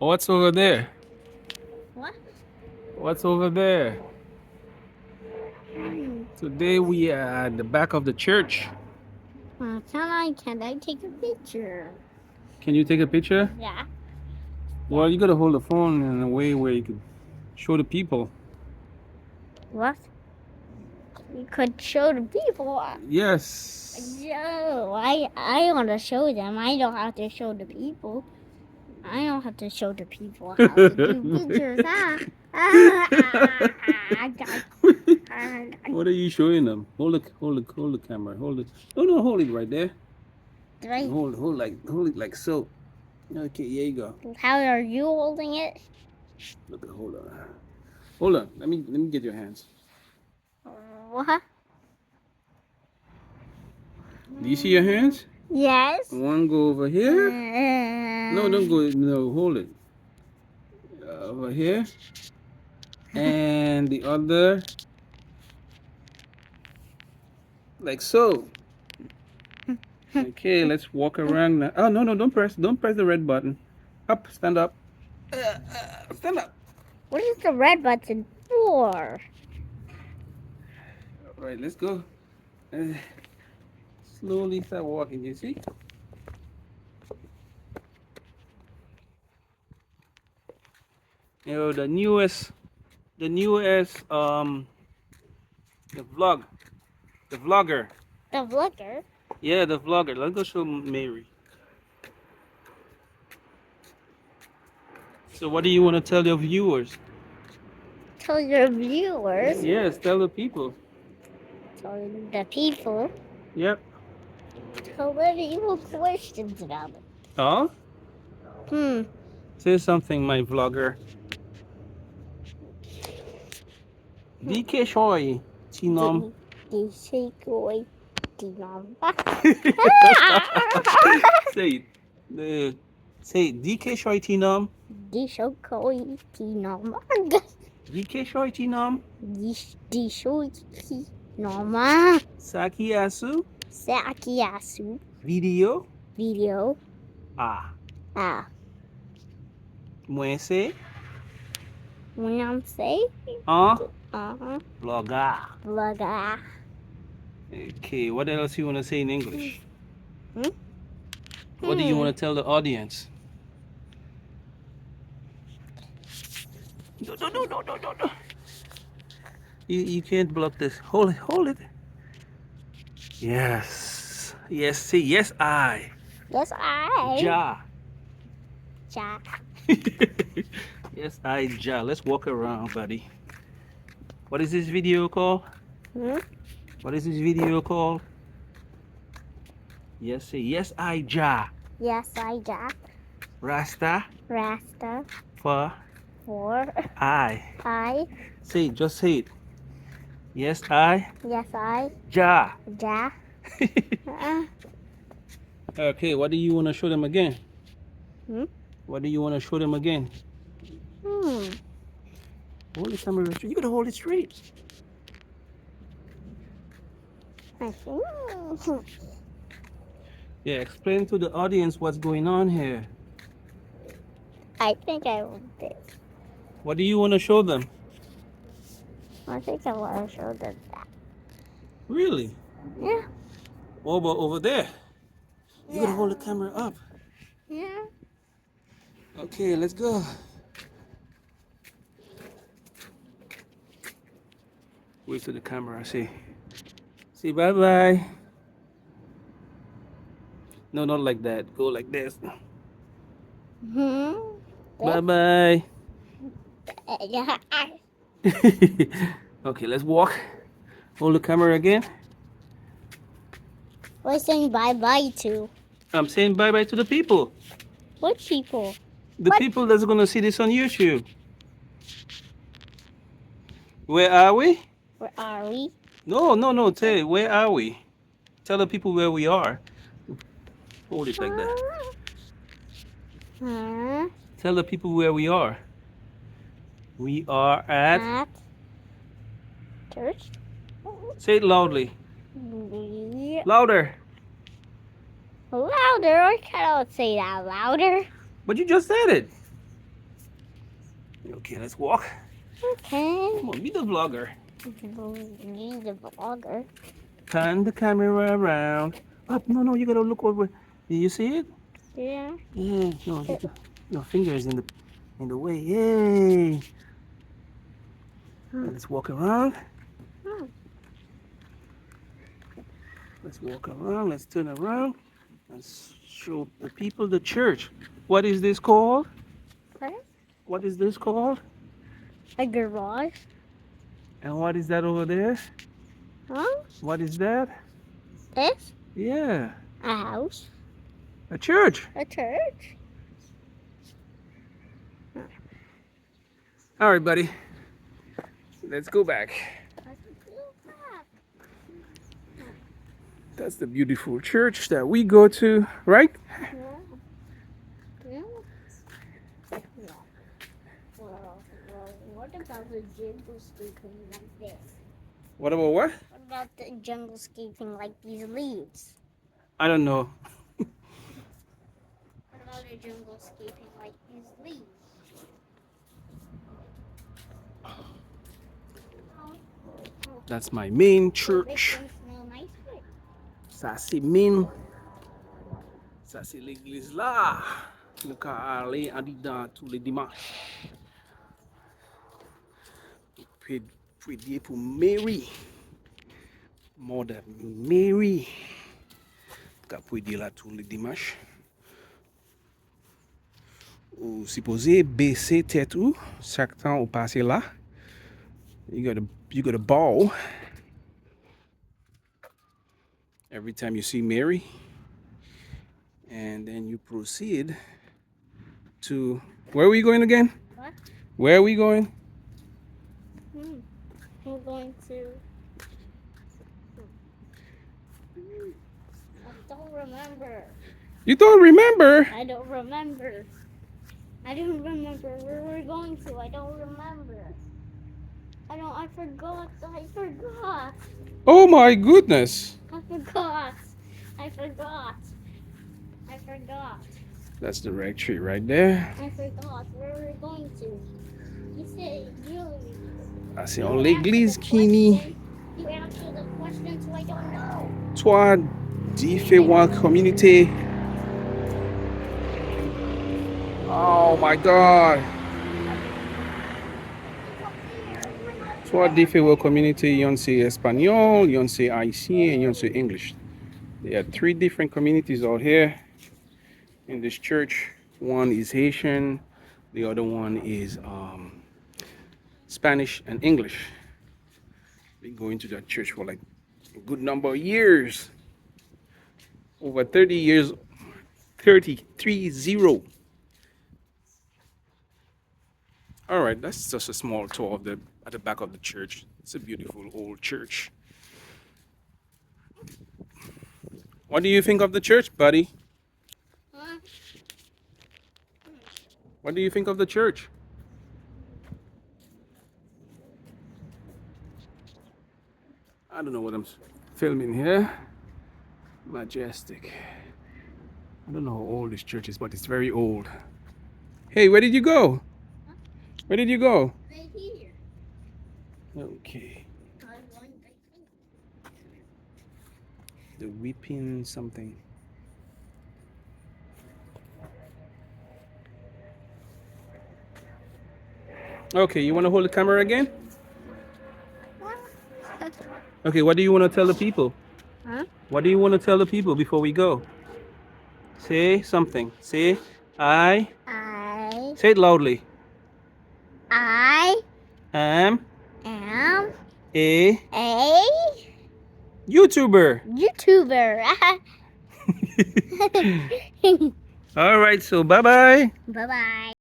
What's over there? What? What's over there? Hmm. Today we are at the back of the church. Can I take a picture? Can you take a picture? Yeah. Well, you gotta hold the phone in a way where you can show the people. What? You could show the people. Yes. No, I want to show them. I don't have to show the people. I don't have to show the people how to do pictures. What are you showing them? Hold the camera. Hold it. No, hold it right there. Right. Hold it like so. Okay, here you go. How are you holding it? Look, hold on. Let me get your hands. What? Do you see your hands? Yes. One go over here. No, don't go. No, hold it. Over here. And the other like so. Okay, let's walk around now. Oh no, don't press the red button. Up, stand up. Stand up. What is the red button for? All right, let's go. Slowly start walking. You see? You know the newest, the the vlogger. The vlogger? Yeah, the vlogger. Let's go show Mary. So, what do you want to tell your viewers? Tell your viewers. Yes, tell the people. Tell the people. Yep. Tell them evil questions about it. Oh? Hmm. Say something, my vlogger. DK Shoy. Chinom. Say it. Say it. DK Shoy Tinom. DK Shoy Tinom. Saki Asu. Video. Video. Ah. Ah. Mwense. Say. Vlogger. Vlogger. Okay, what else you want to say in English? Hmm? What do you want to tell the audience? No. You can't block this. Hold it. Yes. Yes, say yes, I. Yes, I. Ja. Ja. Yes, I, Ja. Let's walk around, buddy. What is this video called? Hmm? What is this video called? Yes, say yes, I, Ja. Yes, I, Ja. Rasta. Rasta. For. I. Say it, just say it. Yes, I. Yes, I. Ja. Ja. Okay, what do you want to show them again? Hmm? What do you want to show them again? Hmm. Hold the camera straight. You gotta hold it straight. I think. Yeah, explain to the audience what's going on here. I think I want this. What do you want to show them? I think I want to show them that. Really? Yeah. Over there. You gotta hold the camera up. Yeah. Okay, let's go. Wait to the camera. Say bye-bye. No, not like that. Go like this. Hmm. Bye-bye. Yeah. Okay, let's walk. Hold the camera again. What are you saying bye-bye to? I'm saying bye-bye to the people. What people? The people that's gonna see this on YouTube. Where are we? Where are we? No. Say, where are we? Tell the people where we are. Hold it like that. Huh? Tell the people where we are. We are at church. Say it loudly. Louder. Louder? I cannot say that louder. But you just said it. Okay, let's walk. Okay. Come on, be the vlogger. Be the vlogger. Turn the camera around. Up, no, you gotta look over. You see it? Yeah. Yeah, no, your finger is in the way. Yay! Let's walk around. Hmm. Let's walk around. Let's turn around. Let's show the people the church. What is this called? What? What is this called? A garage? And what is that over there? Huh? What is that? This? Yeah, A house? a church. A church? All right, buddy. Let's go back. That's the beautiful church that we go to, right? Yeah. Well, what about the jungle scaling like this? What about what? What about the jungle scaling like these leaves? I don't know. What about the jungle scaling like these leaves? That's my main This church. one smell nice. Ça c'est mine. Ça c'est l'église là. Nous allons aller en dedans tous les dimanches. Prier pour Mary. Mother Mary. Nous allons prier là tous les dimanches. Ou supposé baisser tête ou chaque temps ou passer là. You got a bow every time you see Mary, and then you proceed to where are we going again? What? Where are we going? I'm going to. I don't remember. You don't remember? I don't remember. I don't remember where we're going to. I don't remember. I forgot. I forgot. Oh my goodness. I forgot. I forgot. I forgot. That's the rectory right there. I forgot where we're going to. You said you. Ah, c'est en l'église Kini. You answered the question, so I don't know. Toi, différentes communautés. Oh my God. Trois différentes communautés. Yon c'est espagnol, yon c'est haïtien, and yon c'est English. There are 3 different communities out here in this church. One is Haitian, the other one is Spanish and English. Been going to that church for like a good number of years. Over 30 years, 30. All right, that's just a small tour of at the back of the church. It's a beautiful old church. What do you think of the church, buddy? Huh? What do you think of the church? I don't know what I'm filming here. Majestic. I don't know how old this church is, but it's very old. Hey, where did you go? Huh? Where did you go? Right here. Okay. I'm going right here. The weeping something. Okay, you want to hold the camera again? Okay, what do you want to tell the people? Huh? What do you want to tell the people before we go? Say something. Say, I. Say it loudly. I Am am a a YouTuber. YouTuber. All right, so bye-bye. Bye-bye.